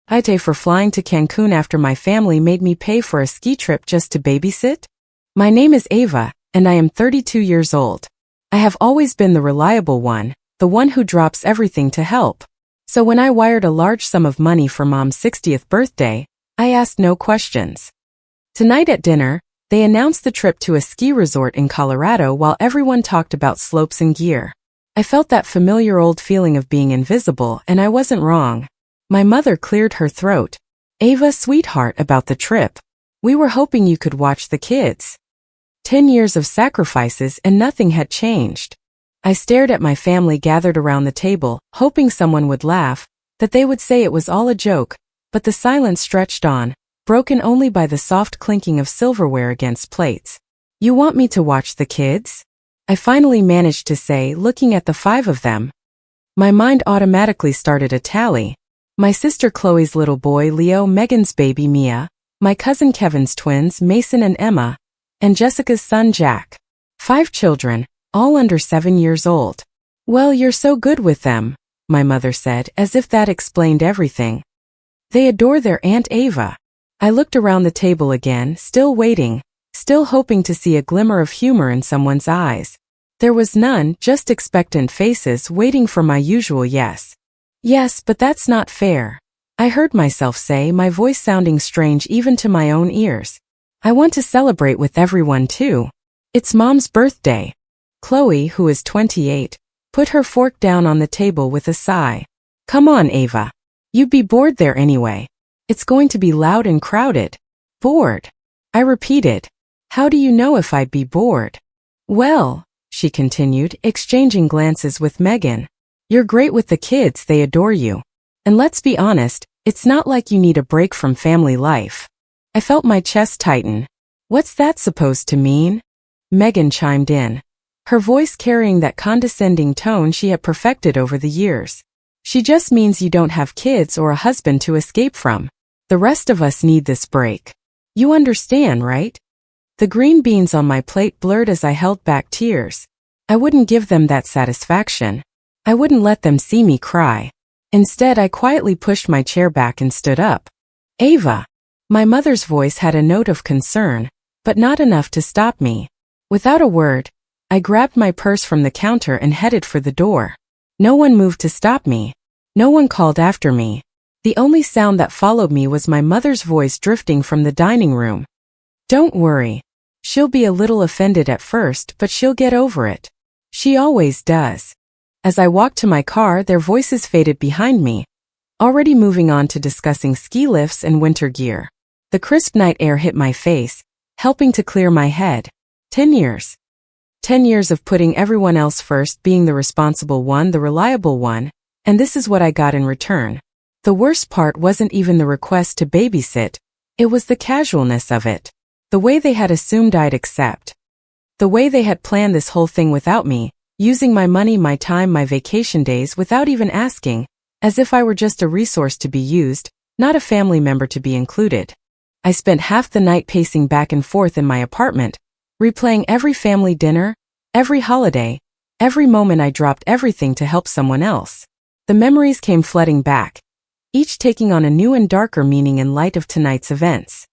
AITA for flying to Cancun after my family made me pay for a ski trip just to babysit? My name is Ava, and I am 32 years old. I have always been the reliable one, the one who drops everything to help. So when I wired a large sum of money for Mom's 60th birthday, I asked no questions. Tonight at dinner, they announced the trip to a ski resort in Colorado while everyone talked about slopes and gear. I felt that familiar old feeling of being invisible, and I wasn't wrong. My mother cleared her throat. Ava, sweetheart, about the trip. We were hoping you could watch the kids. 10 years of sacrifices and nothing had changed. I stared at my family gathered around the table, hoping someone would laugh, that they would say it was all a joke, but the silence stretched on, broken only by the soft clinking of silverware against plates. You want me to watch the kids? I finally managed to say, looking at the 5 of them. My mind automatically started a tally. My sister Chloe's little boy Leo, Megan's baby Mia, my cousin Kevin's twins Mason and Emma, and Jessica's son Jack. 5 children, all under 7 years old. Well, you're so good with them, my mother said, as if that explained everything. They adore their Aunt Ava. I looked around the table again, still waiting, still hoping to see a glimmer of humor in someone's eyes. There was none, just expectant faces waiting for my usual yes. Yes, but that's not fair. I heard myself say, my voice sounding strange even to my own ears. I want to celebrate with everyone too. It's Mom's birthday. Chloe, who is 28, put her fork down on the table with a sigh. Come on, Ava. You'd be bored there anyway. It's going to be loud and crowded. Bored? I repeated. How do you know if I'd be bored? Well, she continued, exchanging glances with Megan. You're great with the kids, they adore you. And let's be honest, it's not like you need a break from family life. I felt my chest tighten. What's that supposed to mean? Megan chimed in, her voice carrying that condescending tone she had perfected over the years. She just means you don't have kids or a husband to escape from. The rest of us need this break. You understand, right? The green beans on my plate blurred as I held back tears. I wouldn't give them that satisfaction. I wouldn't let them see me cry. Instead, I quietly pushed my chair back and stood up. Ava. My mother's voice had a note of concern, but not enough to stop me. Without a word, I grabbed my purse from the counter and headed for the door. No one moved to stop me. No one called after me. The only sound that followed me was my mother's voice drifting from the dining room. Don't worry. She'll be a little offended at first, but she'll get over it. She always does. As I walked to my car, their voices faded behind me, already moving on to discussing ski lifts and winter gear. The crisp night air hit my face, helping to clear my head. 10 years. 10 years of putting everyone else first, being the responsible one, the reliable one, and this is what I got in return. The worst part wasn't even the request to babysit, it was the casualness of it. The way they had assumed I'd accept. The way they had planned this whole thing without me, using my money, my time, my vacation days without even asking, as if I were just a resource to be used, not a family member to be included. I spent half the night pacing back and forth in my apartment, replaying every family dinner, every holiday, every moment I dropped everything to help someone else. The memories came flooding back, each taking on a new and darker meaning in light of tonight's events.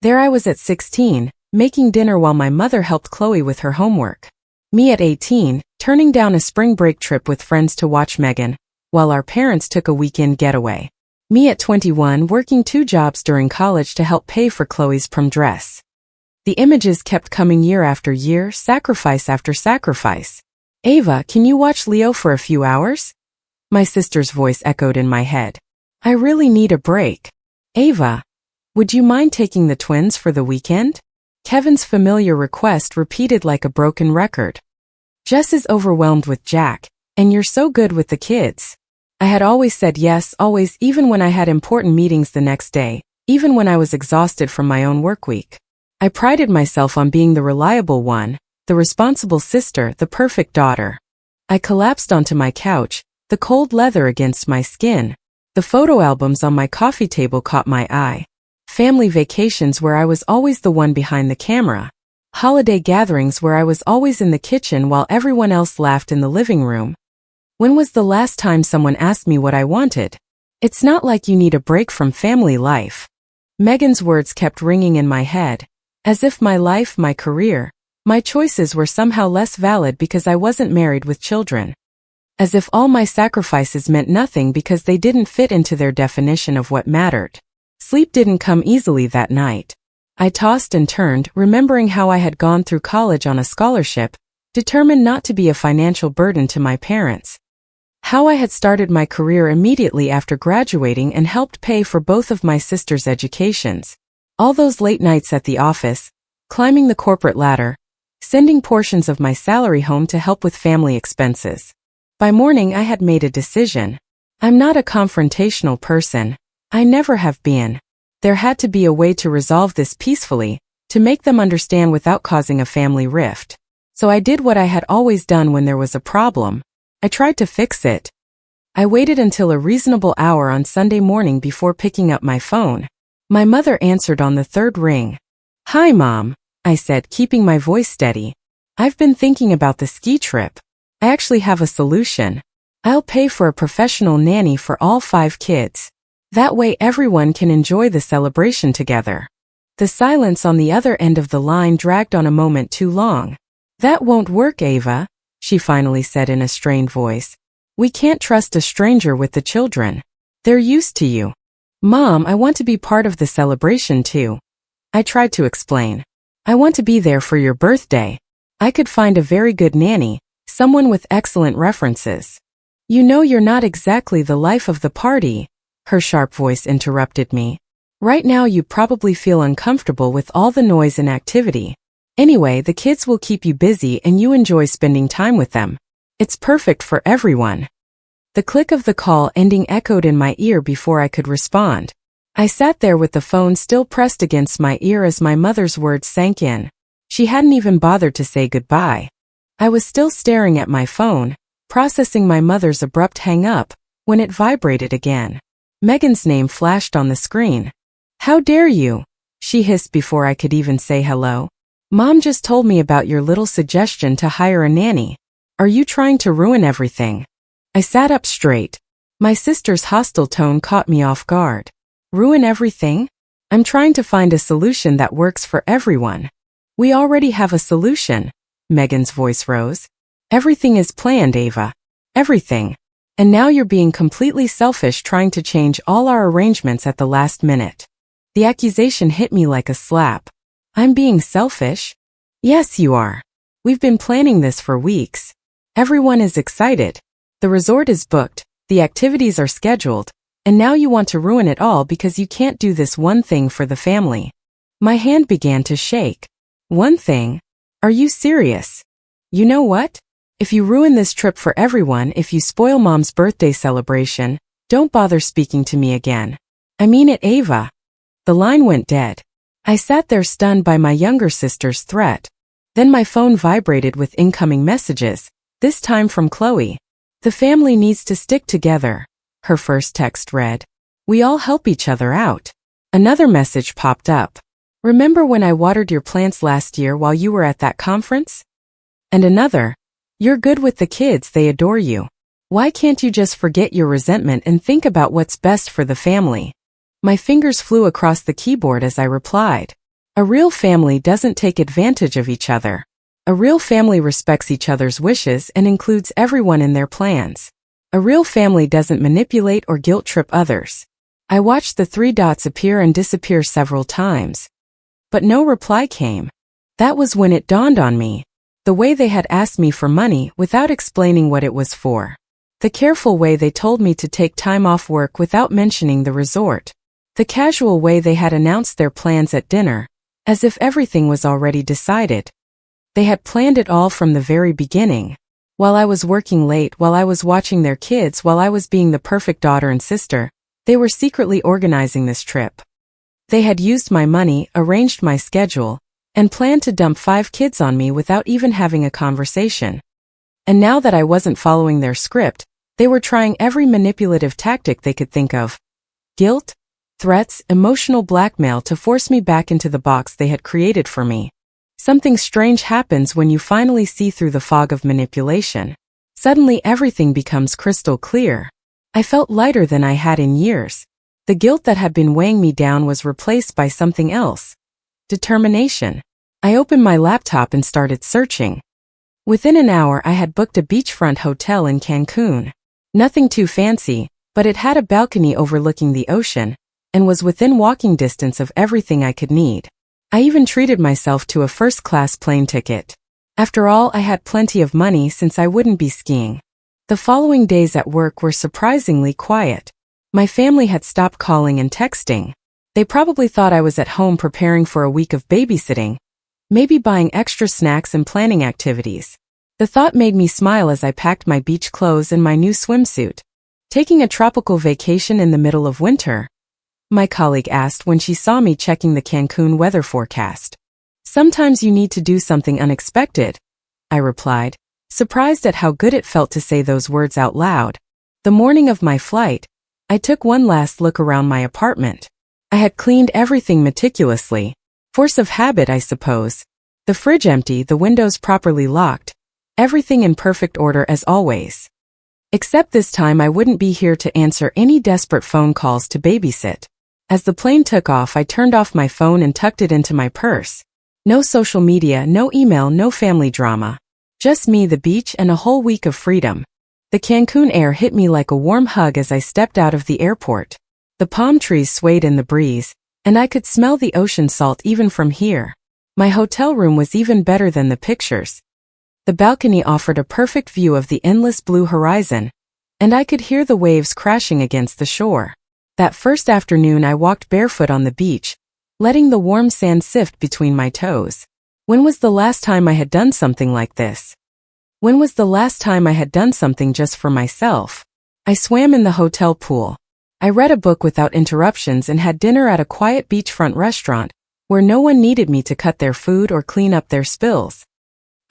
There I was at 16, making dinner while my mother helped Chloe with her homework. Me at 18, turning down a spring break trip with friends to watch Megan, while our parents took a weekend getaway. Me at 21, working 2 jobs during college to help pay for Chloe's prom dress. The images kept coming year after year, sacrifice after sacrifice. Ava, can you watch Leo for a few hours? My sister's voice echoed in my head. I really need a break. Ava, would you mind taking the twins for the weekend? Kevin's familiar request repeated like a broken record. Jess is overwhelmed with Jack, and you're so good with the kids. I had always said yes, always, even when I had important meetings the next day, even when I was exhausted from my own work week. I prided myself on being the reliable one, the responsible sister, the perfect daughter. I collapsed onto my couch, the cold leather against my skin. The photo albums on my coffee table caught my eye. Family vacations where I was always the one behind the camera. Holiday gatherings where I was always in the kitchen while everyone else laughed in the living room. When was the last time someone asked me what I wanted? It's not like you need a break from family life. Megan's words kept ringing in my head, as if my life, my career, my choices were somehow less valid because I wasn't married with children. As if all my sacrifices meant nothing because they didn't fit into their definition of what mattered. Sleep didn't come easily that night. I tossed and turned, remembering how I had gone through college on a scholarship, determined not to be a financial burden to my parents. How I had started my career immediately after graduating and helped pay for both of my sisters' educations. All those late nights at the office, climbing the corporate ladder, sending portions of my salary home to help with family expenses. By morning I had made a decision. I'm not a confrontational person. I never have been. There had to be a way to resolve this peacefully, to make them understand without causing a family rift. So I did what I had always done when there was a problem. I tried to fix it. I waited until a reasonable hour on Sunday morning before picking up my phone. My mother answered on the third ring. "Hi, Mom," I said, keeping my voice steady. "I've been thinking about the ski trip. I actually have a solution. I'll pay for a professional nanny for all 5 kids. That way everyone can enjoy the celebration together." The silence on the other end of the line dragged on a moment too long. "That won't work, Ava," she finally said in a strained voice. "We can't trust a stranger with the children. They're used to you." "Mom, I want to be part of the celebration too," I tried to explain. "I want to be there for your birthday. I could find a very good nanny, someone with excellent references." "You know you're not exactly the life of the party," her sharp voice interrupted me. "Right now you probably feel uncomfortable with all the noise and activity. Anyway, the kids will keep you busy and you enjoy spending time with them. It's perfect for everyone." The click of the call ending echoed in my ear before I could respond. I sat there with the phone still pressed against my ear as my mother's words sank in. She hadn't even bothered to say goodbye. I was still staring at my phone, processing my mother's abrupt hang-up, when it vibrated again. Megan's name flashed on the screen. "How dare you?" she hissed before I could even say hello. "Mom just told me about your little suggestion to hire a nanny. Are you trying to ruin everything?" I sat up straight. My sister's hostile tone caught me off guard. "Ruin everything? I'm trying to find a solution that works for everyone." "We already have a solution." Megan's voice rose. "Everything is planned, Ava. Everything. And now you're being completely selfish trying to change all our arrangements at the last minute." The accusation hit me like a slap. "I'm being selfish?" "Yes, you are. We've been planning this for weeks. Everyone is excited. The resort is booked, the activities are scheduled, and now you want to ruin it all because you can't do this one thing for the family." My hand began to shake. "One thing? Are you serious? You know what? If you ruin this trip for everyone, if you spoil Mom's birthday celebration, don't bother speaking to me again. I mean it, Ava." The line went dead. I sat there stunned by my younger sister's threat. Then my phone vibrated with incoming messages, this time from Chloe. "The family needs to stick together," her first text read. "We all help each other out." Another message popped up. "Remember when I watered your plants last year while you were at that conference?" And another. "You're good with the kids, they adore you. Why can't you just forget your resentment and think about what's best for the family?" My fingers flew across the keyboard as I replied. "A real family doesn't take advantage of each other. A real family respects each other's wishes and includes everyone in their plans. A real family doesn't manipulate or guilt-trip others." I watched the 3 dots appear and disappear several times. But no reply came. That was when it dawned on me. The way they had asked me for money without explaining what it was for. The careful way they told me to take time off work without mentioning the resort. The casual way they had announced their plans at dinner, as if everything was already decided. They had planned it all from the very beginning. While I was working late, while I was watching their kids, while I was being the perfect daughter and sister, they were secretly organizing this trip. They had used my money, arranged my schedule, and planned to dump 5 kids on me without even having a conversation. And now that I wasn't following their script, they were trying every manipulative tactic they could think of. Guilt, threats, emotional blackmail to force me back into the box they had created for me. Something strange happens when you finally see through the fog of manipulation. Suddenly everything becomes crystal clear. I felt lighter than I had in years. The guilt that had been weighing me down was replaced by something else. Determination. I opened my laptop and started searching. Within an hour I had booked a beachfront hotel in Cancun. Nothing too fancy, but it had a balcony overlooking the ocean, and was within walking distance of everything I could need. I even treated myself to a first-class plane ticket. After all, I had plenty of money since I wouldn't be skiing. The following days at work were surprisingly quiet. My family had stopped calling and texting. They probably thought I was at home preparing for a week of babysitting, maybe buying extra snacks and planning activities. The thought made me smile as I packed my beach clothes and my new swimsuit. Taking a tropical vacation in the middle of winter? My colleague asked when she saw me checking the Cancun weather forecast. Sometimes you need to do something unexpected, I replied, surprised at how good it felt to say those words out loud. The morning of my flight, I took one last look around my apartment. I had cleaned everything meticulously. Force of habit, I suppose. The fridge empty, the windows properly locked. Everything in perfect order as always. Except this time I wouldn't be here to answer any desperate phone calls to babysit. As the plane took off, I turned off my phone and tucked it into my purse. No social media, no email, no family drama. Just me, the beach, and a whole week of freedom. The Cancun air hit me like a warm hug as I stepped out of the airport. The palm trees swayed in the breeze, and I could smell the ocean salt even from here. My hotel room was even better than the pictures. The balcony offered a perfect view of the endless blue horizon, and I could hear the waves crashing against the shore. That first afternoon I walked barefoot on the beach, letting the warm sand sift between my toes. When was the last time I had done something like this? When was the last time I had done something just for myself? I swam in the hotel pool. I read a book without interruptions and had dinner at a quiet beachfront restaurant, where no one needed me to cut their food or clean up their spills.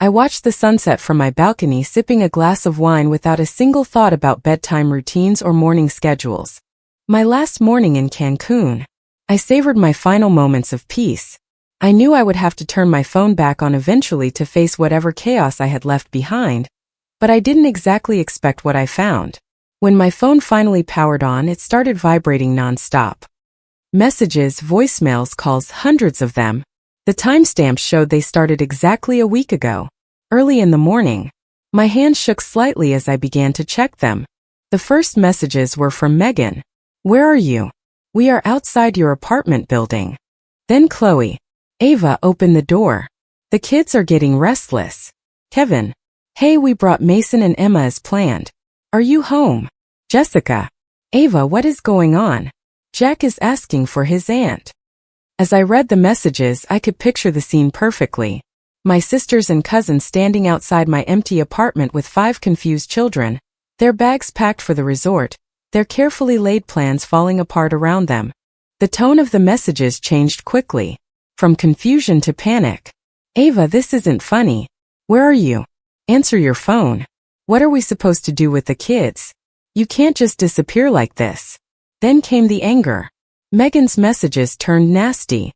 I watched the sunset from my balcony, sipping a glass of wine without a single thought about bedtime routines or morning schedules. My last morning in Cancun. I savored my final moments of peace. I knew I would have to turn my phone back on eventually to face whatever chaos I had left behind, but I didn't exactly expect what I found. When my phone finally powered on, it started vibrating non-stop. Messages, voicemails, calls, hundreds of them. The timestamps showed they started exactly a week ago. Early in the morning. My hands shook slightly as I began to check them. The first messages were from Megan. Where are you? We are outside your apartment building. Then Chloe. Ava, open the door. The kids are getting restless. Kevin. Hey, we brought Mason and Emma as planned. Are you home? Jessica. Ava, what is going on? Jack is asking for his aunt. As I read the messages, I could picture the scene perfectly. My sisters and cousins standing outside my empty apartment with 5 confused children, their bags packed for the resort, their carefully laid plans falling apart around them. The tone of the messages changed quickly. From confusion to panic. Ava, this isn't funny. Where are you? Answer your phone. What are we supposed to do with the kids? You can't just disappear like this. Then came the anger. Megan's messages turned nasty.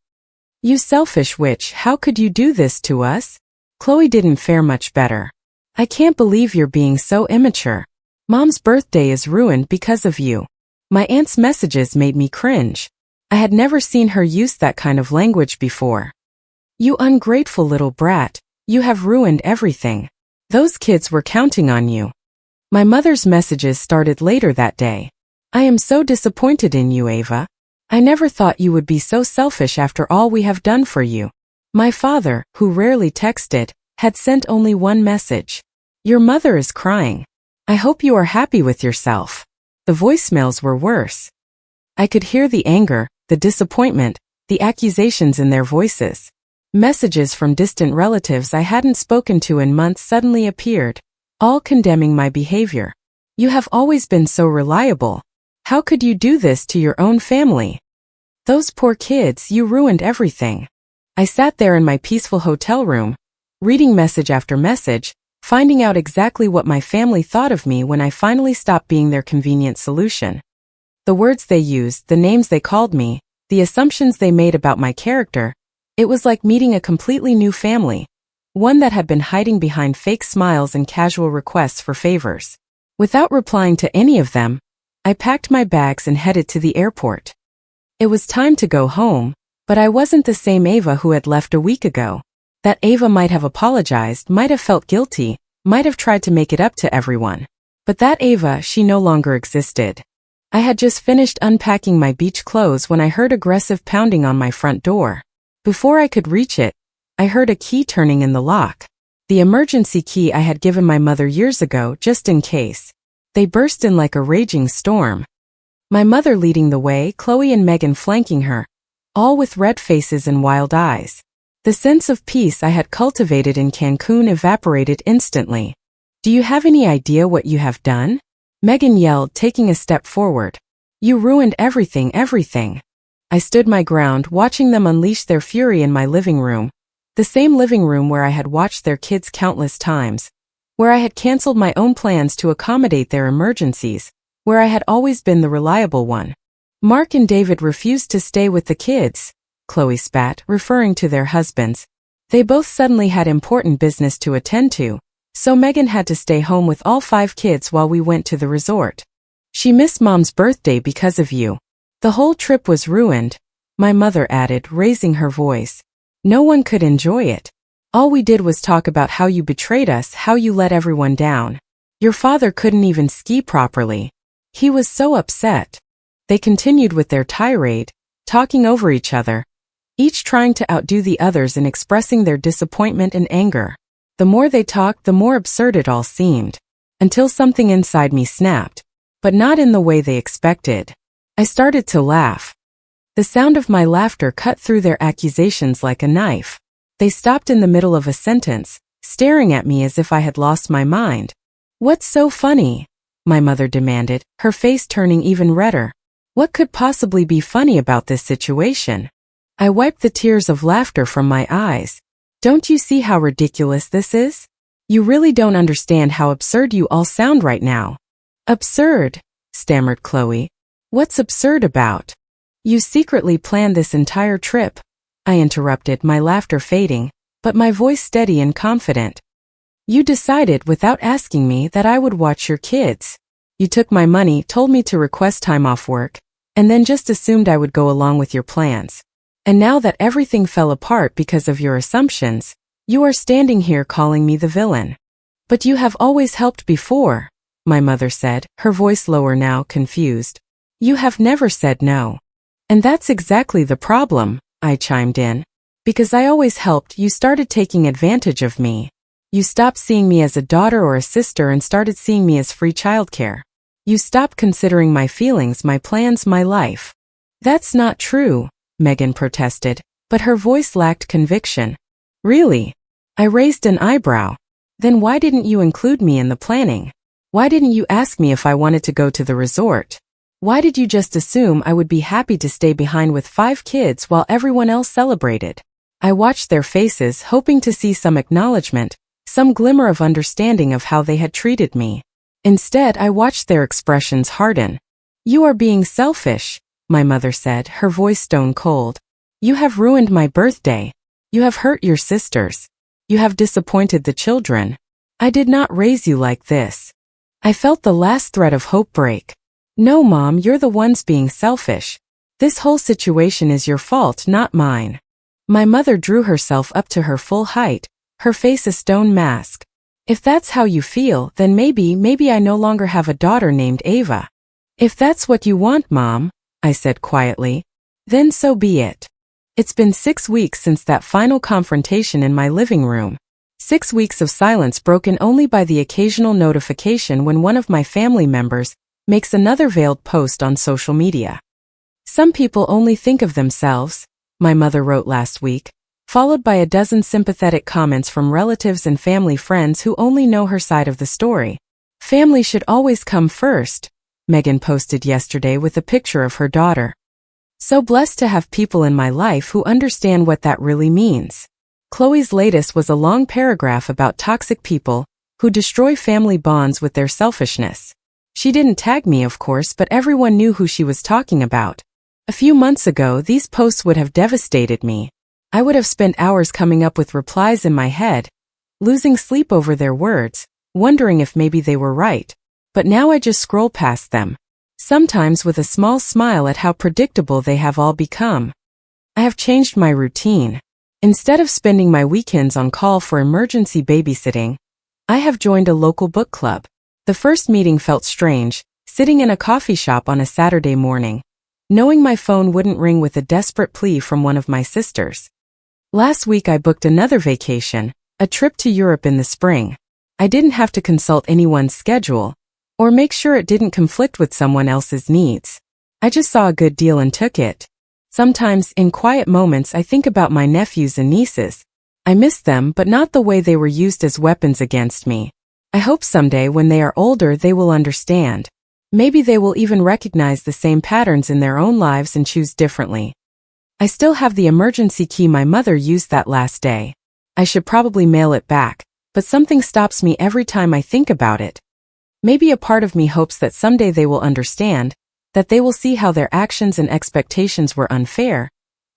You selfish witch, how could you do this to us? Chloe didn't fare much better. I can't believe you're being so immature. Mom's birthday is ruined because of you. My aunt's messages made me cringe. I had never seen her use that kind of language before. You ungrateful little brat, you have ruined everything. Those kids were counting on you. My mother's messages started later that day. I am so disappointed in you, Ava. I never thought you would be so selfish after all we have done for you. My father, who rarely texted, had sent only one message. Your mother is crying. I hope you are happy with yourself. The voicemails were worse. I could hear the anger, the disappointment, the accusations in their voices. Messages from distant relatives I hadn't spoken to in months suddenly appeared, all condemning my behavior. You have always been so reliable. How could you do this to your own family? Those poor kids, you ruined everything. I sat there in my peaceful hotel room, reading message after message, finding out exactly what my family thought of me when I finally stopped being their convenient solution. The words they used, the names they called me, the assumptions they made about my character, it was like meeting a completely new family, one that had been hiding behind fake smiles and casual requests for favors. Without replying to any of them, I packed my bags and headed to the airport. It was time to go home, but I wasn't the same Ava who had left a week ago. That Ava might have apologized, might have felt guilty, might have tried to make it up to everyone. But that Ava, she no longer existed. I had just finished unpacking my beach clothes when I heard aggressive pounding on my front door. Before I could reach it, I heard a key turning in the lock. The emergency key I had given my mother years ago, just in case. They burst in like a raging storm. My mother leading the way, Chloe and Megan flanking her, all with red faces and wild eyes. The sense of peace I had cultivated in Cancun evaporated instantly. "Do you have any idea what you have done?" Megan yelled, taking a step forward. "You ruined everything, everything." I stood my ground, watching them unleash their fury in my living room. The same living room where I had watched their kids countless times. Where I had canceled my own plans to accommodate their emergencies. Where I had always been the reliable one. "Mark and David refused to stay with the kids," Chloe spat, referring to their husbands. "They both suddenly had important business to attend to. So Megan had to stay home with all 5 kids while we went to the resort. She missed Mom's birthday because of you. The whole trip was ruined," my mother added, raising her voice. "No one could enjoy it. All we did was talk about how you betrayed us, how you let everyone down. Your father couldn't even ski properly. He was so upset." They continued with their tirade, talking over each other, each trying to outdo the others in expressing their disappointment and anger. The more they talked, the more absurd it all seemed, until something inside me snapped, but not in the way they expected. I started to laugh. The sound of my laughter cut through their accusations like a knife. They stopped in the middle of a sentence, staring at me as if I had lost my mind. "What's so funny?" my mother demanded, her face turning even redder. "What could possibly be funny about this situation?" I wiped the tears of laughter from my eyes. "Don't you see how ridiculous this is? You really don't understand how absurd you all sound right now." "Absurd?" stammered Chloe. "What's absurd about?" "You secretly planned this entire trip," I interrupted, my laughter fading, but my voice steady and confident. "You decided without asking me that I would watch your kids. You took my money, told me to request time off work, and then just assumed I would go along with your plans. And now that everything fell apart because of your assumptions, you are standing here calling me the villain. But you have always helped before," my mother said, her voice lower now, confused. "You have never said no." "And that's exactly the problem," I chimed in. "Because I always helped, you started taking advantage of me. You stopped seeing me as a daughter or a sister and started seeing me as free childcare. You stopped considering my feelings, my plans, my life." "That's not true," Megan protested, but her voice lacked conviction. "Really?" I raised an eyebrow. "Then why didn't you include me in the planning? Why didn't you ask me if I wanted to go to the resort? Why did you just assume I would be happy to stay behind with 5 kids while everyone else celebrated?" I watched their faces, hoping to see some acknowledgement, some glimmer of understanding of how they had treated me. Instead, I watched their expressions harden. "You are being selfish," my mother said, her voice stone cold. "You have ruined my birthday. You have hurt your sisters. You have disappointed the children. I did not raise you like this." I felt the last thread of hope break. "No, Mom, you're the ones being selfish. This whole situation is your fault, not mine." My mother drew herself up to her full height, her face a stone mask. "If that's how you feel, then maybe I no longer have a daughter named Ava. If that's what you want, Mom," I said quietly, "then so be it." It's been 6 weeks since that final confrontation in my living room. 6 weeks of silence broken only by the occasional notification when one of my family members makes another veiled post on social media. "Some people only think of themselves," my mother wrote last week, followed by a dozen sympathetic comments from relatives and family friends who only know her side of the story. "Family should always come first," Megan posted yesterday with a picture of her daughter. "So blessed to have people in my life who understand what that really means." Chloe's latest was a long paragraph about toxic people who destroy family bonds with their selfishness. She didn't tag me, of course, but everyone knew who she was talking about. A few months ago, these posts would have devastated me. I would have spent hours coming up with replies in my head, losing sleep over their words, wondering if maybe they were right. But now I just scroll past them. sometimes with a small smile at how predictable they have all become. I have changed my routine. Instead of spending my weekends on call for emergency babysitting, I have joined a local book club. The first meeting felt strange, sitting in a coffee shop on a Saturday morning, knowing my phone wouldn't ring with a desperate plea from one of my sisters. Last week I booked another vacation, a trip to Europe in the spring. I didn't have to consult anyone's schedule, or make sure it didn't conflict with someone else's needs. I just saw a good deal and took it. Sometimes, in quiet moments, I think about my nephews and nieces. I miss them, but not the way they were used as weapons against me. I hope someday when they are older they will understand. Maybe they will even recognize the same patterns in their own lives and choose differently. I still have the emergency key my mother used that last day. I should probably mail it back, but something stops me every time I think about it. Maybe a part of me hopes that someday they will understand, that they will see how their actions and expectations were unfair,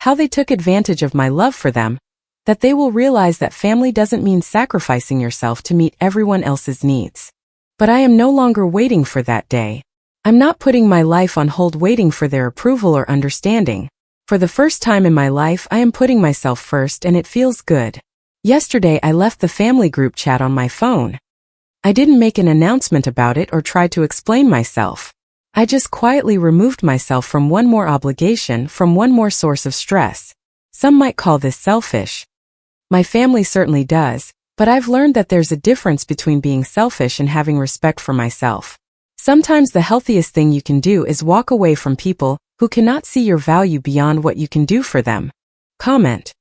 how they took advantage of my love for them, that they will realize that family doesn't mean sacrificing yourself to meet everyone else's needs. But I am no longer waiting for that day. I'm not putting my life on hold waiting for their approval or understanding. For the first time in my life, I am putting myself first and it feels good. Yesterday I left the family group chat on my phone. I didn't make an announcement about it or try to explain myself. I just quietly removed myself from one more obligation, from one more source of stress. Some might call this selfish. My family certainly does, but I've learned that there's a difference between being selfish and having respect for myself. Sometimes the healthiest thing you can do is walk away from people who cannot see your value beyond what you can do for them. Comment.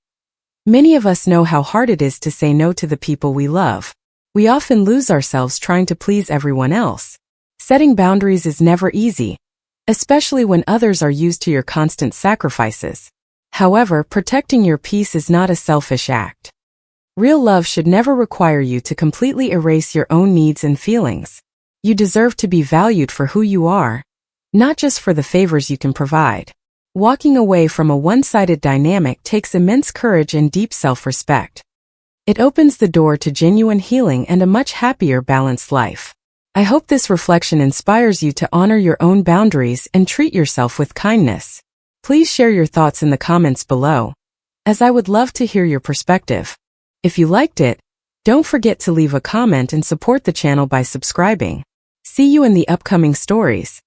Many of us know how hard it is to say no to the people we love. We often lose ourselves trying to please everyone else. Setting boundaries is never easy, especially when others are used to your constant sacrifices. However, protecting your peace is not a selfish act. Real love should never require you to completely erase your own needs and feelings. You deserve to be valued for who you are, not just for the favors you can provide. Walking away from a one-sided dynamic takes immense courage and deep self-respect. It opens the door to genuine healing and a much happier, balanced life. I hope this reflection inspires you to honor your own boundaries and treat yourself with kindness. Please share your thoughts in the comments below, as I would love to hear your perspective. If you liked it, don't forget to leave a comment and support the channel by subscribing. See you in the upcoming stories.